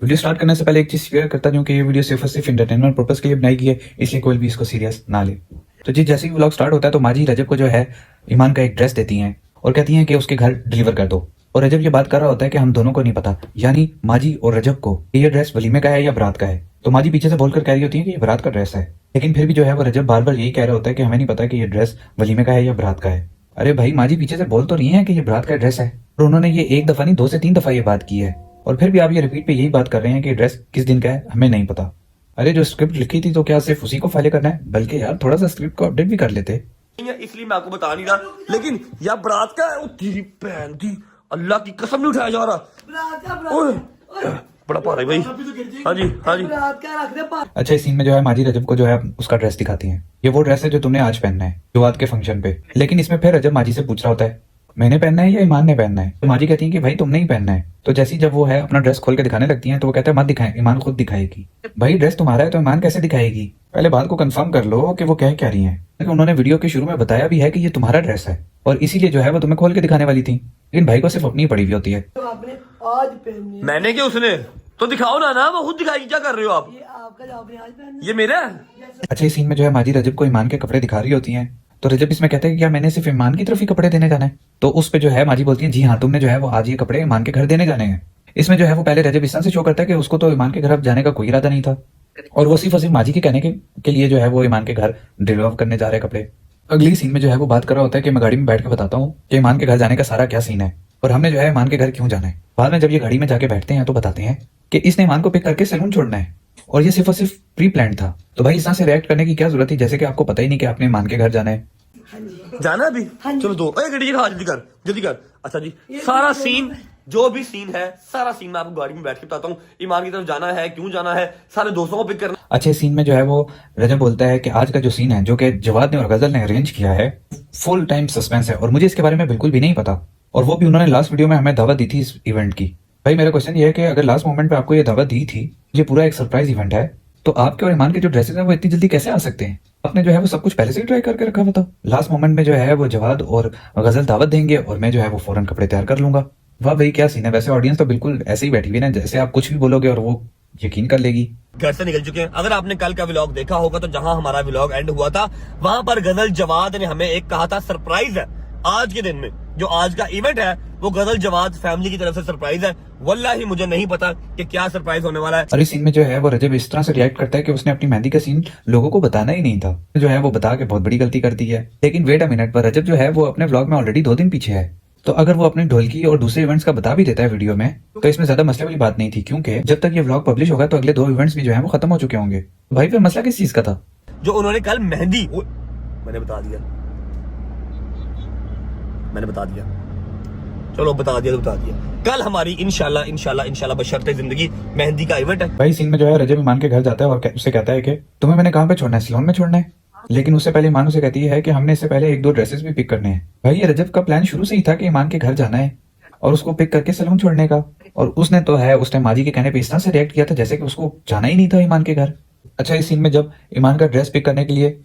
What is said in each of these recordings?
Video start करने से पहले एक चीज शेयर करता हूँ कि ये वीडियो सिर्फ और सिर्फ इंटरटेनमेंट पर्पस के लिए बनाई गई है, इसलिए कोई भी इसको सीरियस ना ले। तो जी जैसे ही व्लॉग स्टार्ट होता है तो माजी रजब को जो है ईमान का एक ड्रेस देती हैं और कहती हैं कि उसके घर डिलीवर कर दो। और रजब ये बात कर रहा होता है कि हम दोनों को नहीं पता, यानी माजी और रजब को, कि ये ड्रेस वलीमे का है या बारात का है। तो माजी पीछे से बोलकर कह रही होती है कि ये बारात का ड्रेस है, लेकिन फिर भी जो है वो रजब बार बार यही कह रहा होता है कि हमें नहीं पता कि ये ड्रेस वलीमे का है या बारात का है। अरे भाई माजी पीछे से बोल तो रही है कि ये बारात का ड्रेस है, और उन्होंने ये एक दफा नहीं 2 से 3 दफा ये बात की है, और फिर भी आप ये रिपीट पे यही बात कर रहे हैं कि ड्रेस किस दिन का है हमें नहीं पता। अरे जो स्क्रिप्ट लिखी थी तो क्या सिर्फ उसी को फॉलो करना है, बल्कि यार थोड़ा सा स्क्रिप्ट को अपडेट भी कर लेते। इसलिए मैं आपको बता नहीं रहा, लेकिन यार बारात का है, तेरी बहन दी अल्लाह की कसम नहीं उठाया जा रहा। ओए बड़ा भारी भाई। हाँ जी हाँ जी। अच्छा इस सीन में जो है माजी रजब को जो है उसका ड्रेस दिखाती है, ये वो ड्रेस है जो तुमने आज पहनना है जुवात के फंक्शन पे। लेकिन इसमें फिर रजब माजी से पूछ रहा होता है मैंने पहनना है या ईमान ने पहनना है। तो माजी कहती है कि भाई तुमने ही पहनना है। तो जैसे जब वो है अपना ड्रेस खोल के दिखाने लगती है तो वो कहता है मत दिखाएं, ईमान खुद दिखाएगी। भाई ड्रेस तुम्हारा है तो ईमान कैसे दिखाएगी, पहले बात को कंफर्म कर लो कि वो कह क्या रही है। लेकिन उन्होंने वीडियो के शुरू में बताया भी है कि ये तुम्हारा ड्रेस है और इसीलिए जो है वो तुम्हें खोल के दिखाने वाली थी, लेकिन भाई को सिर्फ अपनी पड़ी हुई होती है। मैंने क्या उसने तो दिखाओ ना वो खुद दिखाएगी। क्या कर रहे हो आप? ये मेरा है। अच्छा इस सीन में जो है माजी रजब को ईमान के कपड़े दिखा रही होती हैं, तो रजब इसमें कहते हैं कि क्या मैंने सिर्फ ईमान की तरफ ही कपड़े देने जाना है। तो उस पे जो है माजी बोलती है जी हाँ तुमने जो है वो आज ये कपड़े ईमान के घर देने जाने हैं। इसमें जो है वो पहले रजब इस तरह से शो करता है कि उसको तो ईमान के घर अब जाने का कोई इरादा नहीं था, और वो सिर्फ और सिर्फ माजी के कहने के लिए जो है वो ईमान के घर डिलीवर करने जा रहे कपड़े। अगली सीन में जो है वो बात कर रहा होता है कि मैं गाड़ी में बैठ के बताता हूँ कि ईमान के घर जाने का सारा क्या सीन है और हमने जो है ईमान के घर क्यों जाना है। बाद में जब ये गाड़ी में जाके बैठते हैं तो बताते हैं कि इसने ईमान को पिक करके सैलून छोड़ना है और ये सिर्फ और सिर्फ प्री प्लान था। तो भाई इस तरह से रिएक्ट करने की क्या जरूरत थी, जैसे कि आपको पता ही नहीं कि आपने ईमान के घर जाना है। जाना अभी चलो दो गड्डी खा जल्दी कर। अच्छा जी सारा सीन जो भी सीन है सारा सीन मैं आपको गाड़ी में बैठ के बताता हूँ। ईमान की तरफ जाना है, क्यों जाना है, सारे दोस्तों को पिक करना। अच्छे सीन में जो है वो रजब बोलता है कि आज का जो सीन है जो कि जवाद ने और गजल ने अरेंज किया है फुल टाइम सस्पेंस है और मुझे इसके बारे में बिल्कुल भी नहीं पता, और वो भी उन्होंने लास्ट वीडियो में हमें दावत दी थी इस इवेंट की। भाई मेरा क्वेश्चन ये है कि अगर लास्ट मोमेंट पे आपको ये दावत दी थी, ये पूरा एक सरप्राइज इवेंट है, तो आपके और ईमान के जो ड्रेसेस हैं वो इतनी जल्दी कैसे आ सकते हैं? आपने जो है वो सब कुछ पहले से ही ट्राई करके रखा हुआ था। लास्ट मोमेंट में जो है वो जवाद और गजल दावत देंगे और मैं जो है वो फौरन कपड़े तैयार कर लूंगा। वाह भाई क्या सीन है। वैसे ऑडियंस तो बिल्कुल ऐसे ही बैठी हुई ना, जैसे आप कुछ भी बोलोगे और वो यकीन कर लेगी। घर से निकल चुके हैं। अगर आपने कल का व्लॉग देखा होगा तो जहां हमारा व्लॉग एंड हुआ था वहां पर गजल जवाद ने हमें एक कहा था सरप्राइज है आज के दिन में। जो आज का इवेंट है वो गजल जवाद फैमिली की तरफ से सरप्राइज है। वल्लाही मुझे नहीं पता कि क्या सरप्राइज होने वाला है। और इस सीन में जो है वो रजब इस तरह से रिएक्ट करता है कि उसने अपनी मेहंदी का सीन लोगों को बताना ही नहीं था, जो है वो बता के बहुत बड़ी गलती कर दी है। लेकिन वेट अ मिनट, पर रजब जो है वो अपने व्लॉग में ऑलरेडी 2 दिन पीछे है, तो अगर वो अपनी ढोलकी और दूसरे इवेंट्स का बता भी देता है वीडियो में तो इसमें ज्यादा मसले वाली बात नहीं थी, क्योंकि जब तक ये व्लॉग पब्लिश होगा तो अगले 2 इवेंट्स भी जो है वो खत्म हो चुके होंगे। भाई फिर मसला किस चीज का था? जो उन्होंने कल मेहंदी मैंने बता दिया चलो बता दिया कल हमारी इंशाल्लाह बशर्ते जिंदगी मेहंदी का इवेंट है। भाई सीन में जो है रजब ईमान के घर जाता है और उससे कहता है कि तुम्हें मैंने कहाँ पे छोड़ना है, सैलून में छोड़ना है। लेकिन उससे पहले ईमान उसे कहती है कि हमने इससे पहले 1-2 ड्रेसेस भी पिक करने हैं। भाई ये रजब का प्लान शुरू से ही था कि ईमान के घर जाना है और उसको पिक करके सैलून छोड़ने का, और उसने तो है उस टाइम माजी के कहने पे इस तरह से रिएक्ट किया था जैसे कि उसको जाना ही नहीं था ईमान के घर। अच्छा इस सीन में जब ईमान का ड्रेस पिक करने के लिए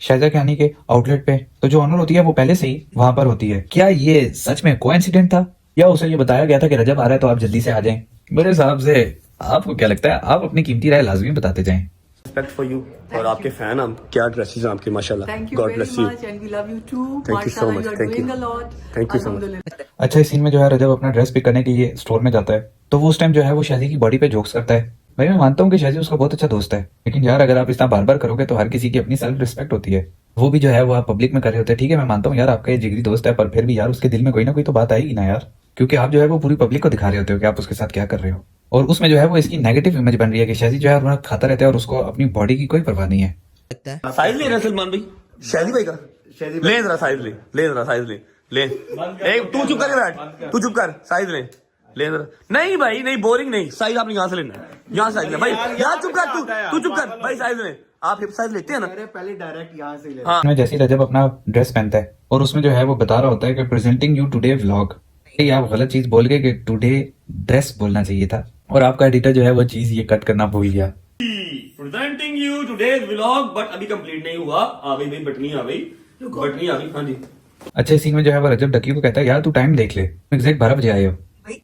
शायजा खानी के आउटलेट पे, तो जो ऑनर होती है वो पहले से ही वहां पर होती है। क्या ये सच में कोइंसिडेंट था या उसे ये बताया गया था कि रजब आ रहा है तो आप जल्दी से आ जाएं? मेरे हिसाब से आपको क्या लगता है, आप अपनी कीमती राय लाजमी बताते जाएं। रिस्पेक्ट फॉर यू और आपके फैन हम। क्या ड्रेसेस हैं आपके माशाल्लाह। God bless you and we love you too. Thank you so Mashallah, much. you are Thank you. doing a lot. Thank you so much. Alhamdulillah. अच्छा इस सीन में जो है रजब अपना ड्रेस पिक करने के लिए स्टोर में जाता है, तो वो उस टाइम जो है वो शादी की बॉडी पे जोक्स करता है। भाई मैं मानता हूँ कि शादी उसका बहुत अच्छा दोस्त है, लेकिन यार अगर आप इतना बार बार करोगे तो हर किसी की अपनी सेल्फ रिस्पेक्ट होती है। वो भी जो है वो आप पब्लिक में कर रहे होते हैं। ठीक है मैं मानता हूँ यार आपका ये जिगरी दोस्त है, पर फिर भी यार उसके दिल में कोई ना कोई तो बात आएगी ना यार, क्योंकि आप जो है वो पूरी पब्लिक को दिखा रहे होते हो कि आप उसके साथ क्या कर रहे हो, और उसमें जो है वो इसकी नेगेटिव इमेज बन रही है कि शादी जो है वो खाता रहता है और उसको अपनी बॉडी की कोई परवाह नहीं है। साइज ले रहा सलमान भाई, शादी भाई का ले जरा साइज ले तू चुप कर बैठ, तू चुप कर, साइज ले जरा। नहीं भाई नहीं, बोरिंग नहीं, साइज आपने यहाँ से लेना है, यहाँ साइज ले भाई, यहाँ चुप कर, तू चुप कर भाई, साइज ले। आप हिप साइज लेते हैं ना? पहले डायरेक्ट यहाँ से ले। हाँ जैसे रजब अपना ड्रेस पहनता है और उसमें जो है वो बता रहा होता है कि प्रेजेंटिंग यू टुडे व्लॉग, ये आप गलत चीज बोल गए कि टुडे ड्रेस बोलना चाहिए था, और आपका एडिटर जो है वो चीज ये कट करना भूल गया। Presenting you today's vlog, but अभी कंप्लीट नहीं हुआ। आ गई भाई बटनी, आ गई। हाँ जी अच्छे सीन में जो है वो रजब डकी को कहता है यार तू टाइम देख ले, एग्जैक्ट 12 बजे आए हो,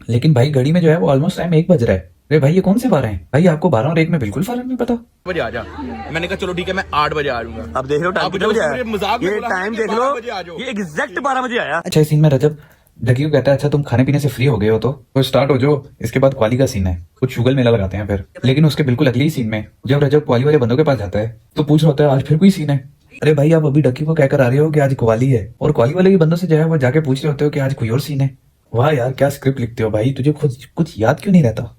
लेकिन भाई घड़ी में जो है वो ऑलमोस्ट टाइम 1 बज रहा है। अरे भाई ये कौन से 12 हैं भाई, आपको 12 और 1 में बिल्कुल फर्क नहीं पता। बजे आ जा। मैंने कहा चलो ठीक है मैं 8 बजे आ जाऊंगा। अब देख लो टाइम अब कितने जब बजे उसने आया, मजाक में ये बोला टाइम कि देख 12 लो, बजे आ जाओ। ये एग्जैक्ट 12 बजे आया। अच्छा इस सीन में रजब डकी को कहता है अच्छा तुम खाने पीने से फ्री हो गए हो तो स्टार्ट हो जाओ। इसके बाद क्वाली का सीन है, कुछ शुगल मेला लगाते हैं फिर। लेकिन उसके बिल्कुल अगले ही सीन में जब रजब क्वाली वाले बंदों के पास जाता है तो पूछ रहा होता है आज फिर कोई सीन है। अरे भाई आप अभी डकी को कहकर आ रहे हो कि आज क्वाली है, और क्वाली वाले ही बंदों से जो है वो जाके पूछ रहे होते हो कि आज कोई और सीन है। वाह यार क्या स्क्रिप्ट लिखते हो भाई, तुझे खुद कुछ याद क्यों नहीं रहता।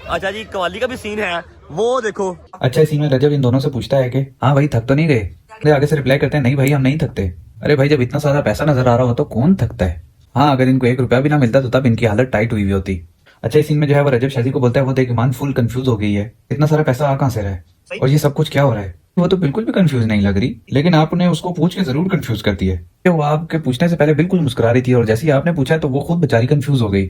अच्छा जी कवाली का भी सीन है, वो देखो। अच्छा इस सीन में रजब इन दोनों से पूछता है कि हाँ भाई थक तो नहीं गए। अरे आगे से रिप्लाई करते हैं नहीं भाई हम नहीं थकते। अरे भाई जब इतना सारा पैसा नजर आ रहा हो तो कौन थकता है। हाँ अगर इनको 1 रुपया भी ना मिलता तो तब इनकी हालत टाइट हुई होती। अच्छा इस सीन में जो है वो रजब शादी को बोलता है वो देख ईमान फुल कंफ्यूज हो गई है, इतना सारा पैसा आ कहाँ से रहा है और ये सब कुछ क्या हो रहा है। वो तो बिल्कुल भी कंफ्यूज नहीं लग रही, लेकिन आपने उसको पूछ के जरूर कंफ्यूज करती है। वो आपके पूछने से पहले बिल्कुल मुस्कुरा रही थी और जैसे ही आपने पूछा तो वो खुद बेचारी कंफ्यूज हो गई,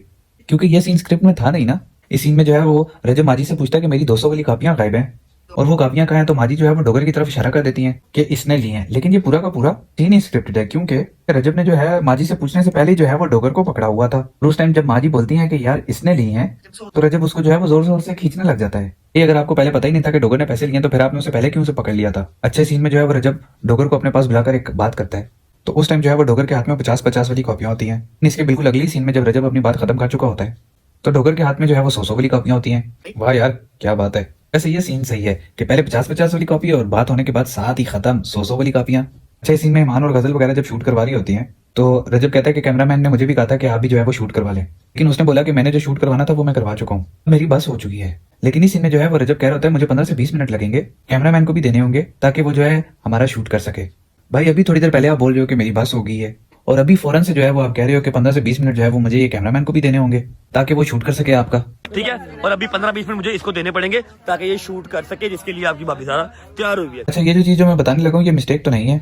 क्योंकि ये सीन स्क्रिप्ट में था नहीं ना। इस सीन में जो है वो रजब माजी से पूछता है कि मेरी 200 वाली कापियां गायब हैं और वो कापियां कहाँ हैं, तो माजी जो है वो डोगर की तरफ इशारा कर देती हैं कि इसने ली हैं। लेकिन ये पूरा का पूरा सीन ही स्क्रिप्टेड है, क्योंकि रजब ने जो है माजी से पूछने से पहले ही जो है वो डोगर को पकड़ा हुआ था। और उस टाइम जब माजी बोलती है कि यार इसने ली हैं तो रजब उसको जो है वो जोर जोर से खींचने लग जाता है। ये अगर आपको पहले पता ही नहीं था कि डोगर ने पैसे लिए तो फिर आपने उसे पहले क्यों उसे पकड़ लिया था। अच्छे सीन में जो है वो रजब डोगर को अपने पास बुलाकर एक बात करता है, तो उस टाइम जो है वो डोगर के हाथ में 50-50 वाली कॉपियां होती हैं। इसके बिल्कुल अगली सीन में जब रजब अपनी बात खत्म कर चुका होता है तो डोगर के हाथ में जो है वो 100 वाली कॉपियां होती हैं। वाह यार क्या बात है। वैसे ये सीन सही है कि पहले 50-50 वाली कॉपी और बात होने के बाद साथ ही खत्म 100 वाली कॉपियां। अच्छा इस सीन में ईमान और गजल वगैरह जब शूट करवा रही होती हैं तो रजब कहता है कि कैमरामैन ने मुझे भी कहा था कि आप भी जो है वो शूट करवा लें, लेकिन उसने बोला कि मैंने जो शूट करवाना था वो मैं करवा चुका हूँ, मेरी बस हो चुकी है। लेकिन इस सीन में जो है वो रजब कह रहा होता है मुझे 15 से 20 मिनट लगेंगे, कैमरामैन को भी देने होंगे ताकि वो जो है हमारा शूट कर सके। भाई अभी थोड़ी देर पहले आप बोल रहे हो कि मेरी बस हो गई है और अभी फौरन से जो है वो आप कह रहे हो कि 15 से 20 मिनट जो है वो मुझे ये कैमरामैन को भी देने होंगे ताकि वो शूट कर सके आपका। ठीक है, और अभी 15-20 मिनट मुझे इसको देने पड़ेंगे ताकि ये शूट कर सके, जिसके लिए आपकी भाभी सारा तैयार हुई है। अच्छा ये जो चीज जो मैं बताने लगा हूँ ये मिस्टेक तो नहीं है,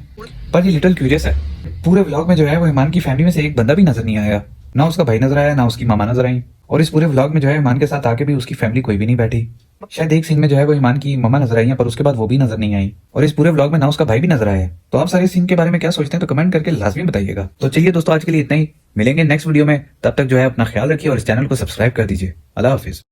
पर ये लिटिल क्यूरियस है। पूरे व्लॉग में जो है वो ईमान की फैमिली में से एक बंदा भी नजर नहीं आया, ना उसका भाई नजर आया ना उसकी मामा नजर आई, और इस पूरे व्लॉग में जो है ईमान के साथ आके भी उसकी फैमिली कोई भी नहीं बैठी। शायद एक सीन में जो है वो ईमान की मामा नजर आई है पर उसके बाद वो भी नजर नहीं आई, और इस पूरे व्लॉग में ना उसका भाई भी नजर आया है। तो आप सारे सीन के बारे में क्या सोचते हैं तो कमेंट करके लाजमी बताइएगा। तो चलिए दोस्तों आज के लिए इतना ही, मिलेंगे नेक्स्ट वीडियो में, तब तक जो है अपना ख्याल रखिए और इस चैनल को सब्सक्राइब कर दीजिए। अल्लाह हाफिज।